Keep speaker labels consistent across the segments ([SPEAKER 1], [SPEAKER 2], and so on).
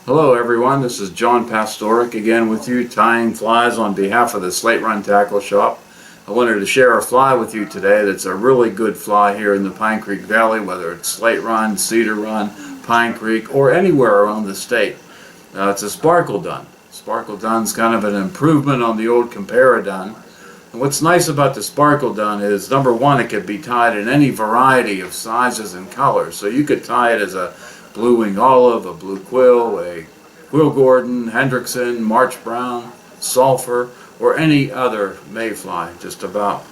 [SPEAKER 1] Hello everyone, this is John Pastoric again with you, tying flies on behalf of the Slate Run Tackle Shop. I wanted to share a fly with you today that's a really good fly here in the Pine Creek Valley, whether it's Slate Run, Cedar Run, Pine Creek, or anywhere around the state. It's a sparkle dun. Sparkle dun's kind of an improvement on the old comparadun. And what's nice about the sparkle dun is, number one, it can be tied in any variety of sizes and colors. So you could tie it as a blue-winged olive, a blue quill, a quill Gordon, Hendrickson, March Brown, sulfur, or any other mayfly, just about.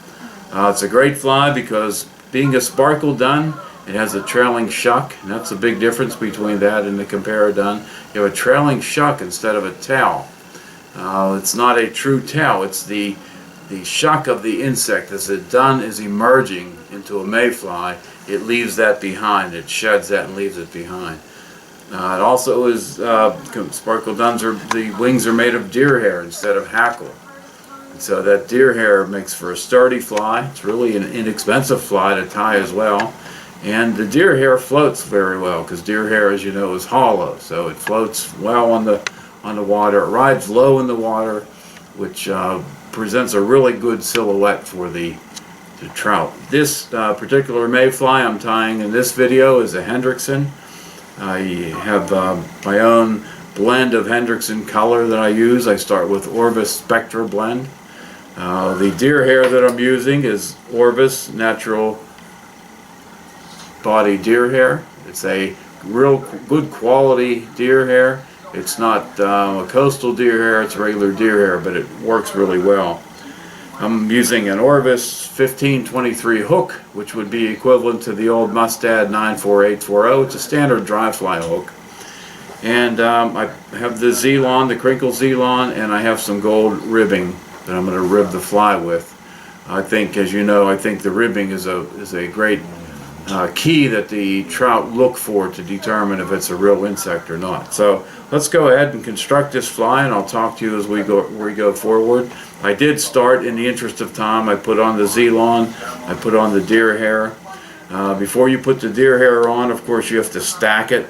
[SPEAKER 1] It's a great fly because being a sparkle dun, it has a trailing shuck, and that's a big difference between that and the comparadun. You have a trailing shuck instead of a tail. It's not a true tail, it's the shuck of the insect. As the dun is emerging into a mayfly, it leaves that behind. It sheds that and leaves it behind. It also is, sparkle duns, the wings are made of deer hair instead of hackle. And so that deer hair makes for a sturdy fly. It's really an inexpensive fly to tie as well. And the deer hair floats very well because deer hair, as you know, is hollow. So it floats well on the water. It rides low in the water, which presents a really good silhouette for the trout. This particular mayfly I'm tying in this video is a Hendrickson. I have my own blend of Hendrickson color that I use. I start with Orvis Spectra blend. The deer hair that I'm using is Orvis natural body deer hair. It's a real good quality deer hair. It's not a coastal deer hair, it's regular deer hair, but it works really well. I'm using an Orvis 1523 hook, which would be equivalent to the old Mustad 94840. It's a standard dry fly hook. And I have the Zelon, the crinkle Zelon, and I have some gold ribbing that I'm going to rib the fly with. I think, as you know, I think the ribbing is a great key that the trout look for to determine if it's a real insect or not. So let's go ahead and construct this fly, and I'll talk to you as we go forward. I did start, in the interest of time, I put on the Zelon, I put on the deer hair. Before you put the deer hair on, of course, you have to stack it.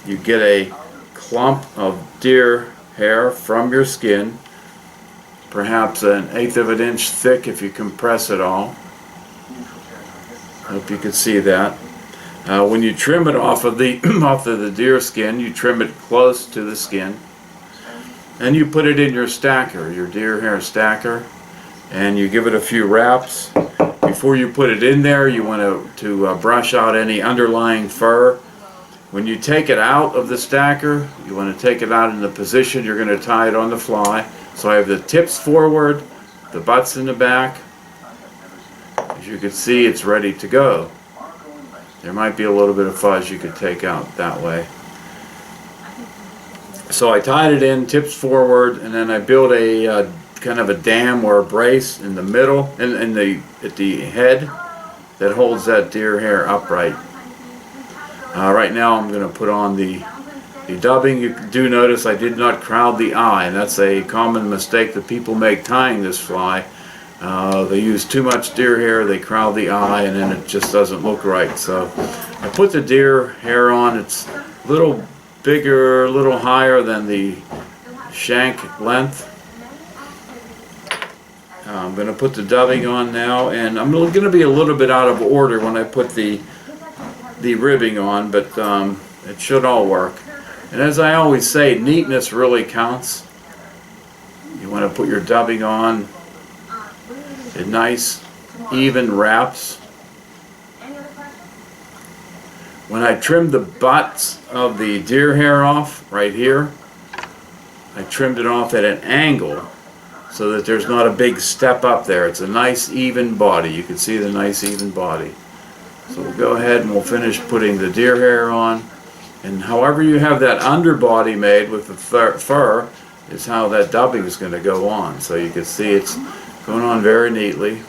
[SPEAKER 1] You get a clump of deer hair from your skin, perhaps 1/8 of an inch thick if you compress it all. Hope you can see that. When you trim it off of the deer skin, you trim it close to the skin, and you put it in your stacker, your deer hair stacker, and you give it a few wraps. Before you put it in there, you want to brush out any underlying fur. When you take it out of the stacker, you want to take it out in the position you're going to tie it on the fly. So I have the tips forward, the butts in the back. As you can see, it's ready to go. There might be a little bit of fuzz you could take out that way. So I tied it in, tips forward, and then I built a kind of a dam or a brace in the middle, at the head, that holds that deer hair upright. Right now I'm going to put on the dubbing. You do notice I did not crowd the eye, and that's a common mistake that people make tying this fly. They use too much deer hair, they crowd the eye, and then it just doesn't look right. So I put the deer hair on. It's a little bigger, a little higher than the shank length. I'm going to put the dubbing on now, and I'm going to be a little bit out of order when I put the ribbing on, but it should all work. And as I always say, neatness really counts. You want to put your dubbing on in nice, even wraps. When I trimmed the butts of the deer hair off, right here, I trimmed it off at an angle so that there's not a big step up there. It's a nice, even body. You can see the nice, even body. So we'll go ahead and we'll finish putting the deer hair on. And however you have that underbody made with the fur is how that dubbing is going to go on. So you can see it's going on very neatly.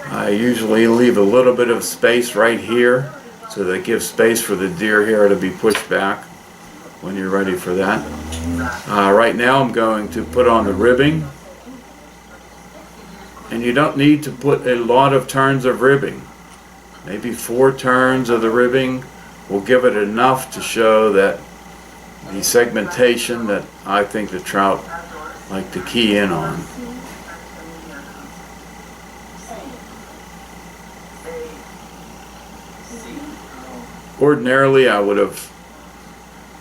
[SPEAKER 1] I usually leave a little bit of space right here so that gives space for the deer hair to be pushed back when you're ready for that. Right now I'm going to put on the ribbing. And you don't need to put a lot of turns of ribbing. Maybe 4 turns of the ribbing will give it enough to show that the segmentation that I think the trout like to key in on. Ordinarily, I would have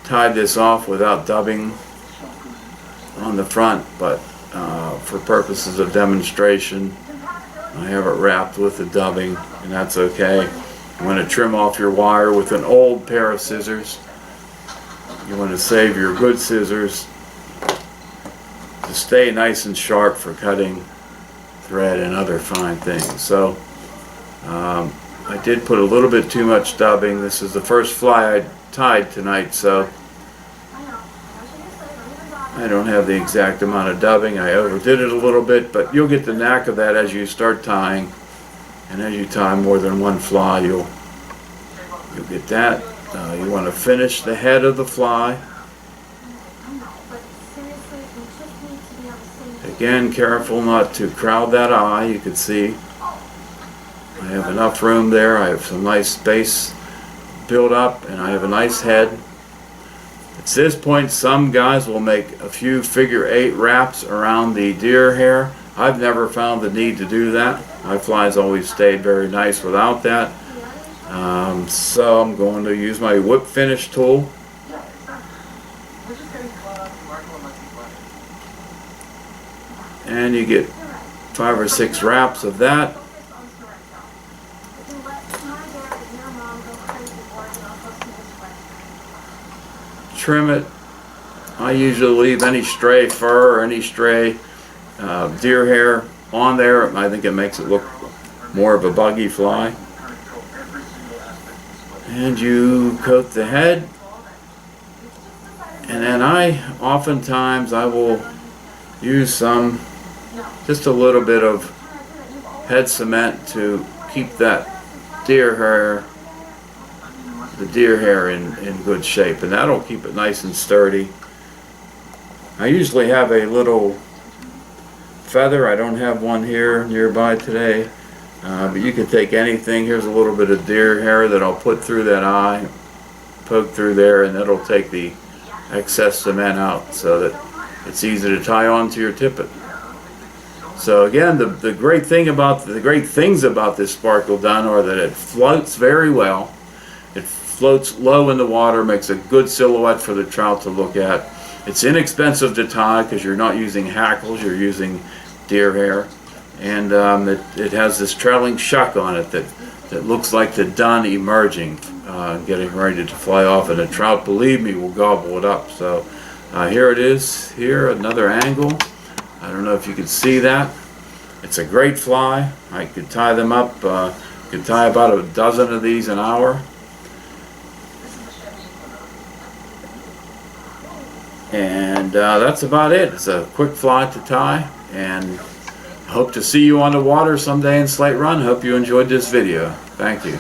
[SPEAKER 1] tied this off without dubbing on the front, but for purposes of demonstration, I have it wrapped with the dubbing, and that's okay. You want to trim off your wire with an old pair of scissors. You want to save your good scissors to stay nice and sharp for cutting thread and other fine things. So I did put a little bit too much dubbing. This is the first fly I tied tonight, so I don't have the exact amount of dubbing. I overdid it a little bit, but you'll get the knack of that as you start tying. And as you tie more than one fly, you'll get that. You want to finish the head of the fly. Again, careful not to crowd that eye. You can see I have enough room there. I have some nice space built up, and I have a nice head. At this point, some guys will make a few figure-8 wraps around the deer hair. I've never found the need to do that. My flies always stayed very nice without that. So I'm going to use my whip finish tool. And you get 5 or 6 wraps of that. Trim it. I usually leave any stray fur or any stray deer hair on there. I think it makes it look more of a buggy fly. And you coat the head, and then oftentimes I will use just a little bit of head cement to keep that deer hair, the deer hair in good shape, and that'll keep it nice and sturdy. I usually have a little feather. I don't have one here nearby today, but you can take anything. Here's a little bit of deer hair that I'll put through that eye, poke through there, and that'll take the excess cement out so that it's easy to tie onto your tippet. So again, the great things about this sparkle dun are that it floats very well. It floats low in the water, makes a good silhouette for the trout to look at. It's inexpensive to tie because you're not using hackles, you're using deer hair. And it has this trailing shuck on it that looks like the dun emerging, getting ready to fly off. And the trout, believe me, will gobble it up. So here it is, another angle. I don't know if you can see that. It's a great fly. I could tie them up, could tie about a dozen of these an hour. And that's about it. It's a quick fly to tie, and hope to see you on the water someday in Slate Run. Hope you enjoyed this video. Thank you.